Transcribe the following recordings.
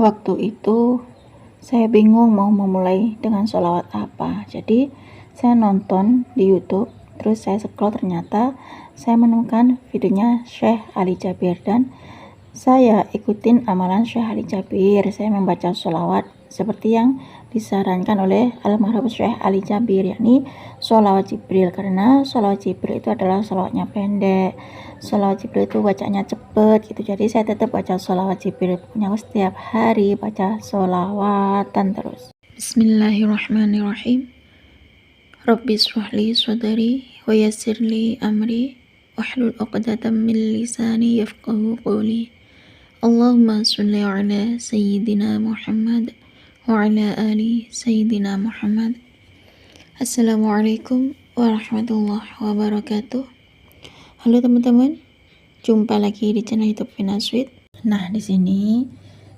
Waktu itu saya bingung mau memulai dengan sholawat apa. Jadi saya nonton di YouTube, terus saya scroll, ternyata saya menemukan videonya Syekh Ali Jabir dan saya ikutin amalan Syekh Ali Jabir. Saya membaca sholawat seperti yang disarankan oleh almarhum Syekh Ali Jabir, yakni sholawat Jibril, karena sholawat Jibril itu adalah sholawatnya pendek. Sholawat Jibril itu bacanya cepet gitu, jadi saya tetap baca sholawat Jibril. Pokoknya aku setiap hari baca sholawatan terus. Bismillahirrahmanirrahim. Rabbi shrahli sadri wa yassirli amri wahlul 'uqdatam min lisani yafqahu qawli. Allahumma sholli ala sayyidina Muhammad wa ala ali sayyidina Muhammad. Assalamualaikum warahmatullahi wabarakatuh. Halo teman-teman, jumpa lagi di channel YouTube Vina Sweet. Nah, di sini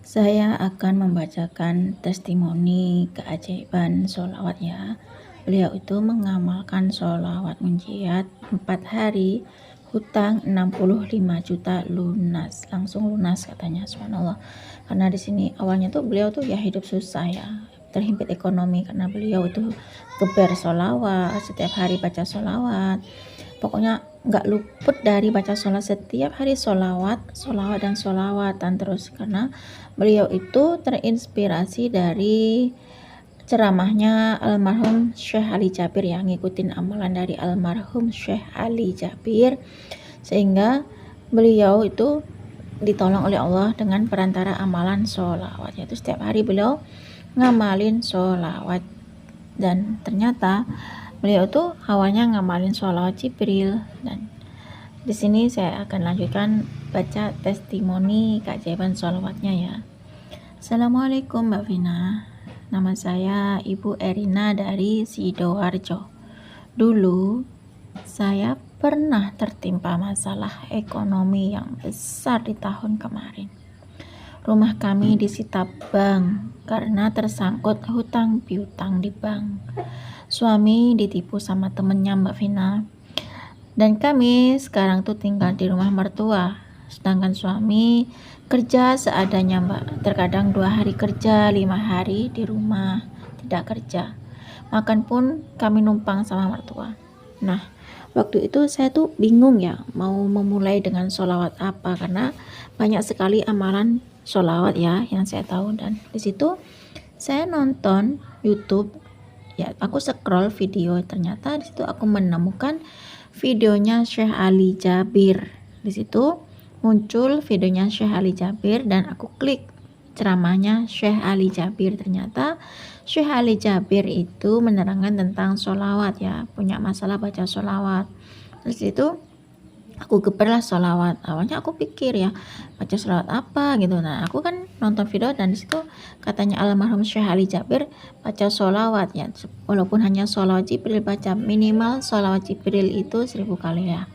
saya akan membacakan testimoni keajaiban sholawat ya. Beliau itu mengamalkan sholawat munjiat 4 hari, hutang 65 juta lunas, langsung lunas katanya, subhanallah. Karena di sini awalnya tuh beliau tuh ya hidup susah ya, terhimpit ekonomi karena beliau itu geber sholawat, setiap hari baca sholawat. Pokoknya nggak luput dari baca sholawat, setiap hari sholawat dan sholawatan terus, karena beliau itu terinspirasi dari ceramahnya almarhum Syekh Ali Jabir ya, ngikutin amalan dari almarhum Syekh Ali Jabir, sehingga beliau itu ditolong oleh Allah dengan perantara amalan sholawat, yaitu setiap hari beliau ngamalin sholawat. Dan ternyata beliau tuh awalnya ngamalin sholawat Jibril. Dan di sini saya akan lanjutkan baca testimoni keajaiban sholawatnya ya. Assalamualaikum Mbak Vina, nama saya Ibu Erina dari Sidoarjo. Dulu saya pernah tertimpa masalah ekonomi yang besar di tahun kemarin. Rumah kami disita bank karena tersangkut hutang piutang di bank. Suami ditipu sama temennya Mbak Vina. Dan kami sekarang tuh tinggal di rumah mertua. Sedangkan suami kerja seadanya Mbak. Terkadang 2 hari kerja, 5 hari di rumah tidak kerja. Makan pun kami numpang sama mertua. Nah, waktu itu saya tuh bingung ya mau memulai dengan sholawat apa, karena banyak sekali amalan sholawat ya yang saya tahu. Dan di situ saya nonton YouTube ya, aku scroll video, ternyata di situ aku menemukan videonya Syekh Ali Jabir. Di situ muncul videonya Syekh Ali Jabir dan aku klik ceramahnya Syekh Ali Jabir. Ternyata Syekh Ali Jabir itu menerangkan tentang sholawat ya, punya masalah baca sholawat. Terus itu aku geberlah sholawat. Awalnya aku pikir ya baca sholawat apa gitu. Nah, aku kan nonton video dan disitu katanya almarhum Syekh Ali Jabir baca sholawat ya, walaupun hanya sholawat Jibril, baca minimal sholawat Jibril itu 1000 kali ya.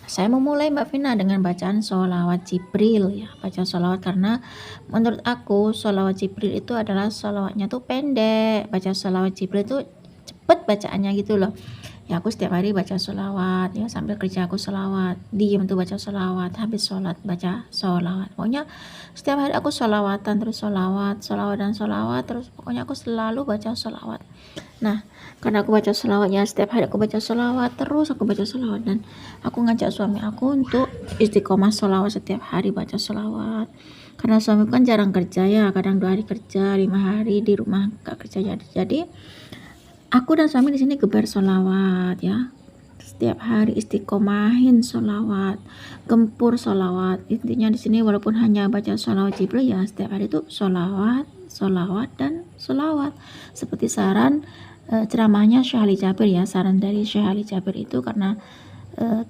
Saya memulai Mbak Vina dengan bacaan sholawat Jibril ya, baca sholawat, karena menurut aku sholawat Jibril itu adalah sholawatnya tuh pendek. Baca sholawat Jibril itu cepet bacaannya gitu loh ya. Aku setiap hari baca sholawat ya, sambil kerja aku sholawat, diem tuh baca sholawat, habis sholat baca sholawat. Pokoknya setiap hari aku sholawatan terus, sholawat dan sholawat terus, pokoknya aku selalu baca sholawat. Nah, karena aku baca sholawat ya, setiap hari aku baca sholawat terus, aku baca sholawat. Dan aku ngajak suami aku untuk istiqomah sholawat, setiap hari baca sholawat, karena suami kan jarang kerja ya, kadang 2 hari kerja, 5 hari di rumah gak kerja. Jadi aku dan suami di sini geber sholawat ya, setiap hari istiqomahin sholawat, gempur sholawat. Intinya di sini walaupun hanya baca sholawat Jibril ya, setiap hari itu sholawat dan sholawat, seperti saran ceramahnya Syekh Ali Jabir ya. Saran dari Syekh Ali Jabir itu karena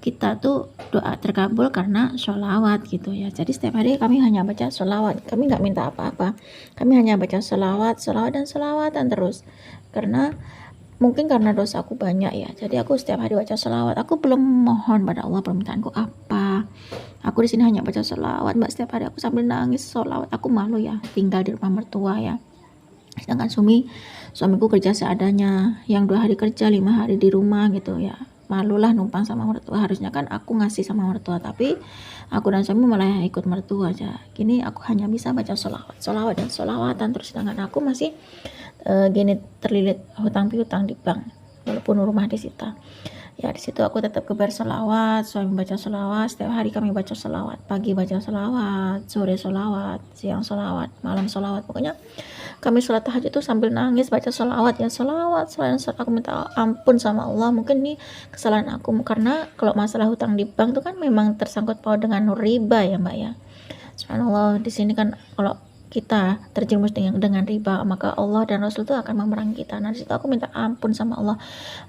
kita tuh doa terkabul karena sholawat gitu ya. Jadi setiap hari kami hanya baca sholawat, kami nggak minta apa-apa, kami hanya baca sholawat dan sholawatan terus. Karena mungkin karena dosa aku banyak ya, jadi aku setiap hari baca sholawat. Aku belum mohon pada Allah permintaanku apa. Aku di sini hanya baca sholawat Mbak, setiap hari aku sambil nangis sholawat. Aku malu ya tinggal di rumah mertua ya. Sedangkan suamiku kerja seadanya, yang 2 hari kerja, 5 hari di rumah gitu ya. malulah numpang sama mertua, harusnya kan aku ngasih sama mertua, tapi aku dan suami malah ikut mertua aja. Gini aku hanya bisa baca sholawat dan sholawatan terus, sedangkan aku masih gini terlilit hutang piutang di bank walaupun rumah disita. Ya di situ aku tetap kebar sholawat, suami baca sholawat, setiap hari kami baca sholawat, pagi baca sholawat, sore sholawat, siang sholawat, malam sholawat, pokoknya kami sholat tahajud itu sambil nangis baca sholawat ya, sholawat aku minta ampun sama Allah. Mungkin ini kesalahan aku, karena kalau masalah hutang di bank itu kan memang tersangkut paut dengan riba ya mbak ya. Subhanallah, di sini kan kalau kita terjerumus dengan riba, maka Allah dan Rasul itu akan memerangi kita. Nah disitu aku minta ampun sama Allah.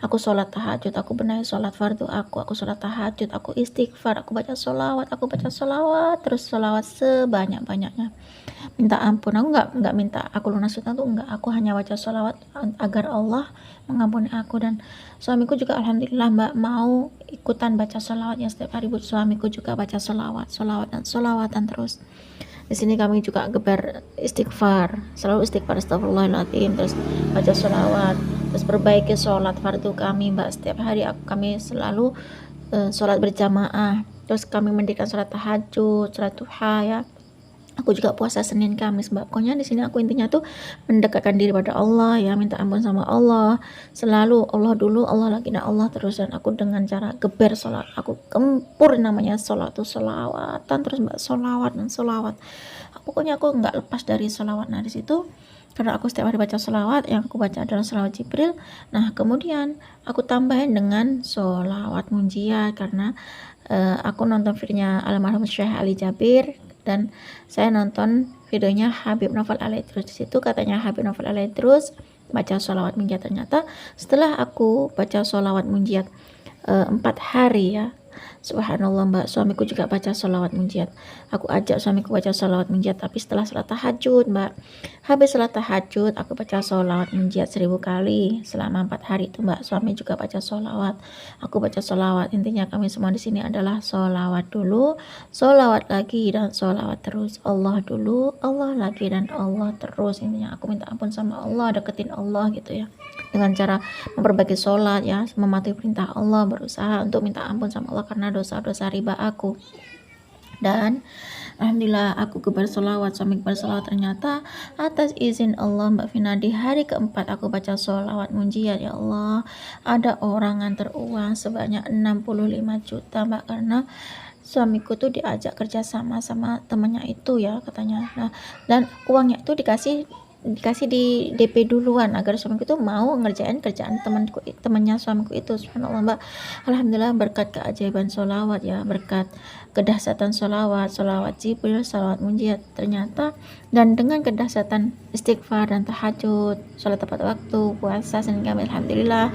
Aku sholat tahajud, aku benahi sholat fardu aku sholat tahajud, aku istighfar, aku baca sholawat, terus sholawat sebanyak-banyaknya. Minta ampun, aku nggak minta aku lunas hutang tuh enggak, aku hanya baca sholawat agar Allah mengampuni aku. Dan suamiku juga alhamdulillah mbak mau ikutan baca sholawatnya setiap hari. Suamiku juga baca sholawat dan sholawatan terus. Di sini kami juga gebar istighfar, selalu istighfar, astagfirullahaladzim, terus baca sholawat, terus perbaiki sholat fardu kami mbak. Setiap hari kami selalu sholat berjamaah, terus kami mendirikan sholat tahajud, sholat duha ya. Aku juga puasa Senin Kamis mbak. Pokoknya di sini aku intinya tuh mendekatkan diri pada Allah ya, minta ampun sama Allah, selalu Allah dulu, Allah lagi, dan Allah terus. Dan aku dengan cara geber sholat, aku gempur namanya sholat tuh sholawatan terus mbak, sholawat dan sholawat. Pokoknya aku nggak lepas dari sholawat. Nah di situ karena aku setiap hari baca sholawat, yang aku baca adalah sholawat Jibril. Nah kemudian aku tambahin dengan sholawat munjiat, karena aku nonton videonya almarhum Syekh Ali Jabir, dan saya nonton videonya Habib Novel Alaidrus. Di situ katanya Habib Novel Alaidrus baca sholawat munjiat. Ternyata setelah aku baca sholawat munjiat 4 hari ya, subhanallah mbak, suamiku juga baca sholawat munjiat. Aku ajak suamiku baca sholawat munjiat, tapi setelah sholat tahajud mbak, habis sholat tahajud aku baca sholawat munjiat 1000 kali selama 4 hari itu mbak. Suami juga baca sholawat, aku baca sholawat. Intinya kami semua di sini adalah sholawat dulu, sholawat lagi, dan sholawat terus. Allah dulu, Allah lagi, dan Allah terus. Intinya aku minta ampun sama Allah, deketin Allah gitu ya, dengan cara memperbaiki sholat ya, mematuhi perintah Allah, berusaha untuk minta ampun sama Allah karena dosa-dosa riba aku. Dan alhamdulillah aku gebar sholawat, suami gebar sholawat. Ternyata atas izin Allah Mbak Vina, di hari keempat aku baca sholawat munjiat, ya Allah, ada orang nganter uang sebanyak 65 juta Mbak, karena suamiku tuh diajak kerja sama temannya itu ya katanya. Nah dan uangnya itu dikasih di DP duluan agar suamiku itu mau ngerjain kerjaan temannya suamiku itu. Subhanallah mbak, alhamdulillah berkat keajaiban sholawat ya, berkat kedahsyatan sholawat Jibril, sholawat munjiat ternyata, dan dengan kedahsyatan istighfar dan tahajud, sholat tepat waktu, puasa Senin Kamis, alhamdulillah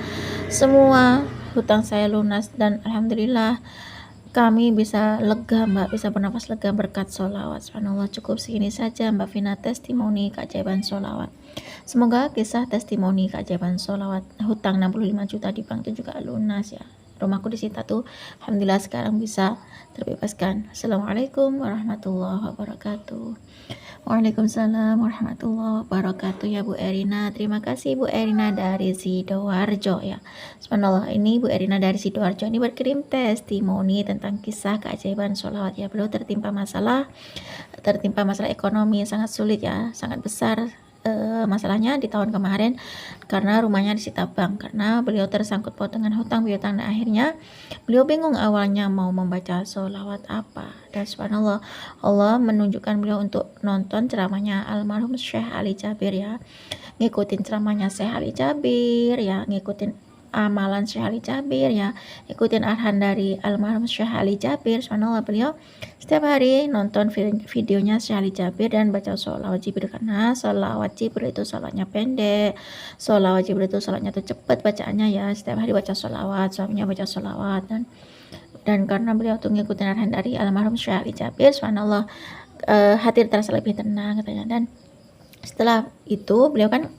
semua hutang saya lunas. Dan alhamdulillah kami bisa lega mbak, bisa bernafas lega berkat sholawat. Subhanallah, cukup segini saja Mbak Vina testimoni keajaiban sholawat. Semoga kisah testimoni keajaiban sholawat hutang 65 juta di bank itu juga lunas ya. Rumahku disita tuh, alhamdulillah sekarang bisa terbebaskan. Assalamualaikum warahmatullahi wabarakatuh. Waalaikumsalam warahmatullahi wabarakatuh ya Bu Erina. Terima kasih Bu Erina dari Sidoarjo ya. Subhanallah, ini Bu Erina dari Sidoarjo ini berkirim testimoni tentang kisah keajaiban sholawat ya. Beliau tertimpa masalah ekonomi yang sangat sulit ya, sangat besar. Masalahnya di tahun kemarin karena rumahnya disita bank, karena beliau tersangkut paut dengan hutang piutang, dan akhirnya beliau bingung awalnya mau membaca sholawat apa. Dan subhanallah, Allah menunjukkan beliau untuk nonton ceramahnya almarhum Syekh Ali Jabir ya, ngikutin ceramahnya Syekh Ali Jabir ya, ngikutin amalan Syekh Ali Jabir ya, ikutin arahan dari almarhum Syekh Ali Jabir. Subhanallah, beliau setiap hari nonton videonya Syekh Ali Jabir dan baca sholawat Jibril, karena sholawat Jibril itu sholatnya pendek, sholawat Jibril itu sholatnya tuh cepat bacaannya ya. Setiap hari baca sholawat, suaminya baca sholawat, dan karena beliau tuh ngikutin arahan dari almarhum Syekh Ali Jabir, subhanallah, hati terasa lebih tenang katanya. Dan setelah itu beliau kan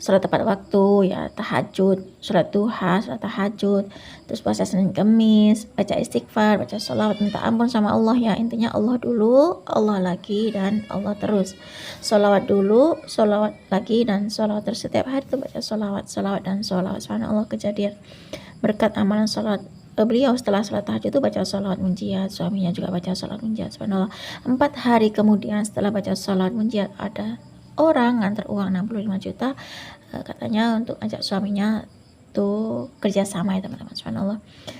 sholat tepat waktu ya, tahajud, sholat duha, sholat tahajud, terus puasa Senin Kamis, baca istighfar, baca sholawat, minta ampun sama Allah ya. Intinya Allah dulu, Allah lagi, dan Allah terus. Sholawat dulu, sholawat lagi, dan sholawat terus. Setiap hari tuh baca sholawat, sholawat, dan sholawat. Subhanallah, kejadian berkat amalan sholawat beliau setelah sholat tahajud itu baca sholawat munjiat, suaminya juga baca sholawat munjiat. Subhanallah, 4 hari kemudian setelah baca sholawat munjiat, ada orang ngantar uang 65 juta katanya untuk ajak suaminya tuh kerjasama ya teman-teman. Subhanallah,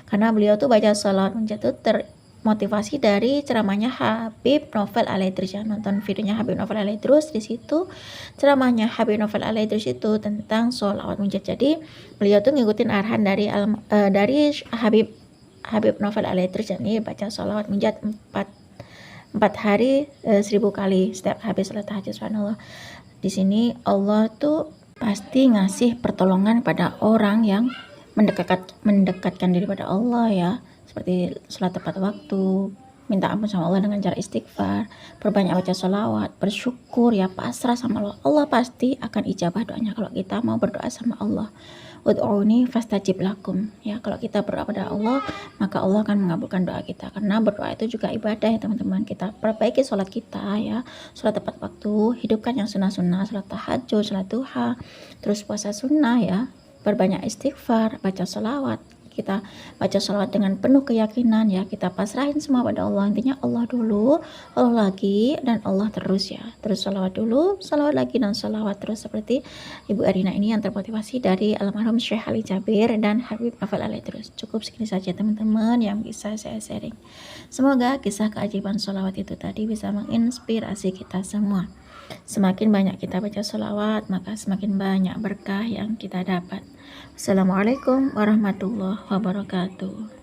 karena beliau tuh baca sholawat munjiat tuh termotivasi dari ceramahnya Habib Novel Al-Idris ya. Nonton videonya Habib Novel Al-Idris, di situ ceramahnya Habib Novel Al-Idris itu tentang sholawat munjiat. Jadi beliau tuh ngikutin arahan dari Habib Novel Al-Idris, ini baca sholawat munjiat 4 hari 1000 kali setiap habis sholat tahajud. Subhanallah, di sini Allah tuh pasti ngasih pertolongan pada orang yang mendekatkan diri pada Allah ya, seperti sholat tepat waktu, minta ampun sama Allah dengan cara istighfar, perbanyak baca sholawat, bersyukur ya, pasrah sama Allah. Allah pasti akan ijabah doanya kalau kita mau berdoa sama Allah. Ud'uni fastajib lakum ya, kalau kita berdoa pada Allah maka Allah akan mengabulkan doa kita, karena berdoa itu juga ibadah ya teman-teman. Kita perbaiki sholat kita ya, sholat tepat waktu, hidupkan yang sunnah-sunnah, sholat tahajud, sholat duha, terus puasa sunnah ya, perbanyak istighfar, baca sholawat. Kita baca sholawat dengan penuh keyakinan ya, kita pasrahin semua pada Allah. Intinya Allah dulu, Allah lagi, dan Allah terus ya. Terus sholawat dulu, sholawat lagi, dan sholawat terus, seperti Ibu Erina ini yang termotivasi dari almarhum Syekh Ali Jabir dan Habib Novel Al-Idris. Cukup segini saja teman-teman yang bisa saya sharing. Semoga kisah keajaiban sholawat itu tadi bisa menginspirasi kita semua. Semakin banyak kita baca sholawat, maka semakin banyak berkah yang kita dapat. Assalamualaikum warahmatullahi wabarakatuh.